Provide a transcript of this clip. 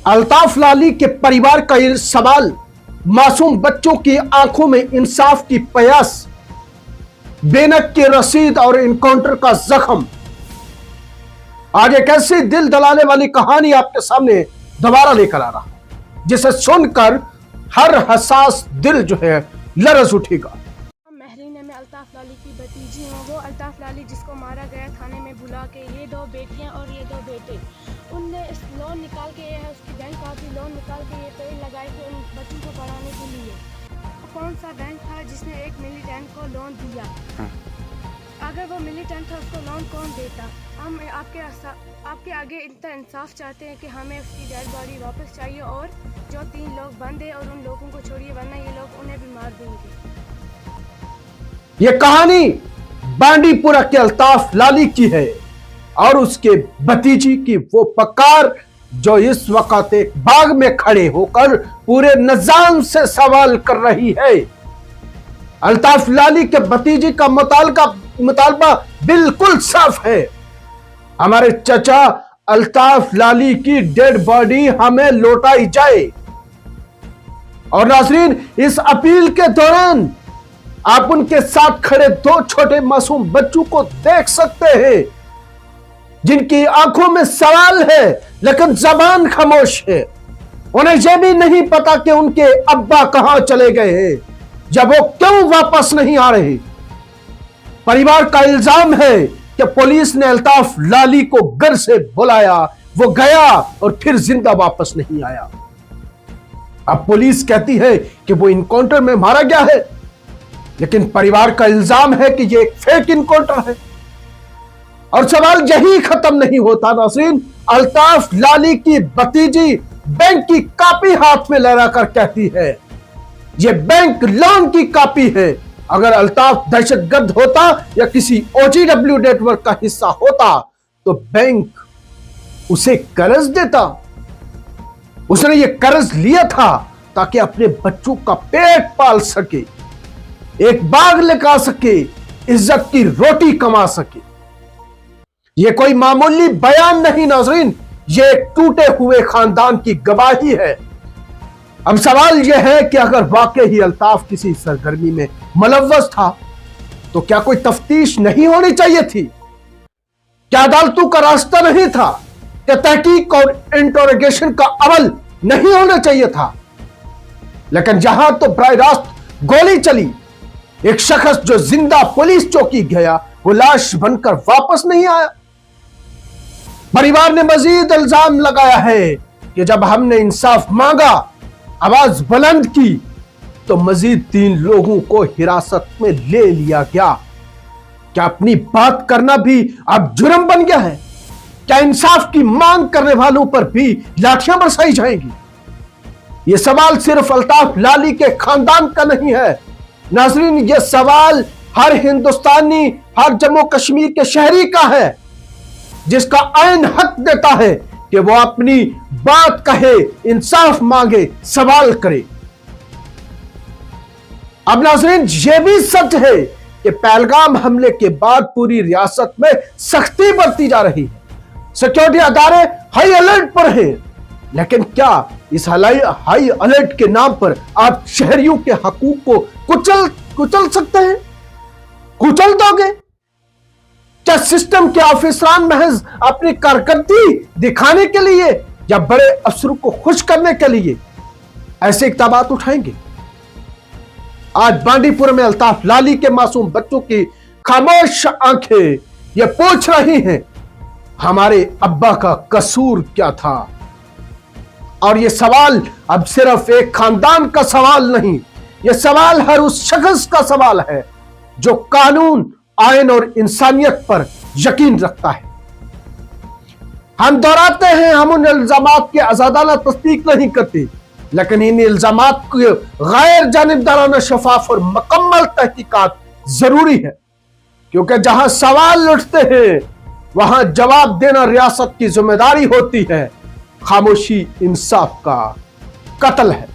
अल्ताफ लाली के परिवार का ये सवाल, मासूम बच्चों की आंखों में इंसाफ की प्यास, बेनक की रसीद और इनकाउंटर का जख्म। आज एक ऐसी दिल दलाने वाली कहानी आपके सामने दोबारा लेकर आ रहा है जिसे सुनकर हर हसास दिल जो है लरज उठेगा। महरीन में अल्ताफ लाली की भतीजी हूँ, वो अल्ताफ लाली जिसको मारा गया थाने में बुला के। ये दो बेटियाँ और ये दो बेटे, उनने इस लोन निकाल के, ये है उसकी बैंक काफी लोन निकाल के ये पेड़ लगाए थे उन बच्चों को पढ़ाने के लिए। कौन सा बैंक था जिसने एक मिलिटेंट को लोन दिया? अगर वो मिलिटेंट था उसको लोन कौन देता? हम आपके आगे इतना इंसाफ चाहते हैं कि हमें उसकी डेड बॉडी वापस चाहिए और जो 3 लोग बंद हैं और उन लोगों को छोड़िए, वरना ये लोग उन्हें भी मार देंगे। ये कहानी बांडीपुरा के अल्ताफ लाली की है और उसके भतीजी की वो पकार जो इस वक्त एक बाग में खड़े होकर पूरे निजाम से सवाल कर रही है। अल्ताफ लाली के भतीजी का मुतालबा बिल्कुल साफ है, हमारे चचा अल्ताफ लाली की डेड बॉडी हमें लौटाई जाए। और नाज़रीन, इस अपील के दौरान आप उनके साथ खड़े 2 छोटे मासूम बच्चों को देख सकते हैं जिनकी आंखों में सवाल है लेकिन जबान खामोश है। उन्हें यह भी नहीं पता कि उनके अब्बा कहां चले गए हैं, जब वो क्यों वापस नहीं आ रहे। परिवार का इल्जाम है कि पुलिस ने अल्ताफ लाली को घर से बुलाया, वो गया और फिर जिंदा वापस नहीं आया। अब पुलिस कहती है कि वो इनकाउंटर में मारा गया है, लेकिन परिवार का इल्जाम है कि ये एक फेक इनकाउंटर है। और सवाल यही खत्म नहीं होता नाज़रीन, अल्ताफ लाली की भतीजी बैंक की कॉपी हाथ में लहराकर कहती है ये बैंक लोन की कॉपी है। अगर अल्ताफ दहशतगर्द होता या किसी OGW नेटवर्क का हिस्सा होता तो बैंक उसे कर्ज देता। उसने ये कर्ज लिया था ताकि अपने बच्चों का पेट पाल सके, एक बाग लगा सके, इज्जत की रोटी कमा सके। यह कोई मामूली बयान नहीं नाज़रीन, यह एक टूटे हुए खानदान की गवाही है। अब सवाल यह है कि अगर वाकई ही अल्ताफ किसी सरगर्मी में मुलव्वस था तो क्या कोई तफ्तीश नहीं होनी चाहिए थी? क्या अदालतों का रास्ता नहीं था? क्या तहकीक और इंटरोगेशन का अमल नहीं होना चाहिए था? लेकिन जहां तो बराह रास्त गोली चली, एक शख्स जो जिंदा पुलिस चौकी गया वो लाश बनकर वापस नहीं आया। परिवार ने मजीद इल्जाम लगाया है कि जब हमने इंसाफ मांगा, आवाज बुलंद की, तो मजीद 3 लोगों को हिरासत में ले लिया गया। क्या अपनी बात करना भी अब जुर्म बन गया है? क्या इंसाफ की मांग करने वालों पर भी लाठियां बरसाई जाएंगी? यह सवाल सिर्फ अल्ताफ लाली के खानदान का नहीं है नाज़रीन, यह सवाल हर हिंदुस्तानी, हर जम्मू कश्मीर के शहरी का है जिसका आईन हक देता है कि वो अपनी बात कहे, इंसाफ मांगे, सवाल करे। अब नाज़रीन, यह भी सच है कि पहलगाम हमले के बाद पूरी रियासत में सख्ती बरती जा रही है, सिक्योरिटी अदारे हाई अलर्ट पर हैं। लेकिन क्या इस हाई अलर्ट के नाम पर आप शहरियों के हकूक को कुचल सकते हैं? कुचल दोगे? क्या सिस्टम के ऑफिसरान महज अपनी कारकर्दगी दिखाने के लिए या बड़े अफसरों को खुश करने के लिए ऐसे इक़दामात उठाएंगे? आज बांडीपुर में अल्ताफ लाली के मासूम बच्चों की खामोश आंखें ये पूछ रही हैं हमारे अब्बा का कसूर क्या था। और यह सवाल अब सिर्फ एक खानदान का सवाल नहीं, यह सवाल हर उस शख्स का सवाल है जो कानून, आयन और इंसानियत पर यकीन रखता है। हम दोहराते हैं, हम उन इल्जामात की आजादाना तस्दीक नहीं करते, लेकिन इन इल्जामात की गैर जानिबदाराना, शफाफ और मुकम्मल तहकीकात जरूरी है, क्योंकि जहां सवाल उठते हैं वहां जवाब देना रियासत की जिम्मेदारी होती है। खामोशी इंसाफ का कत्ल है।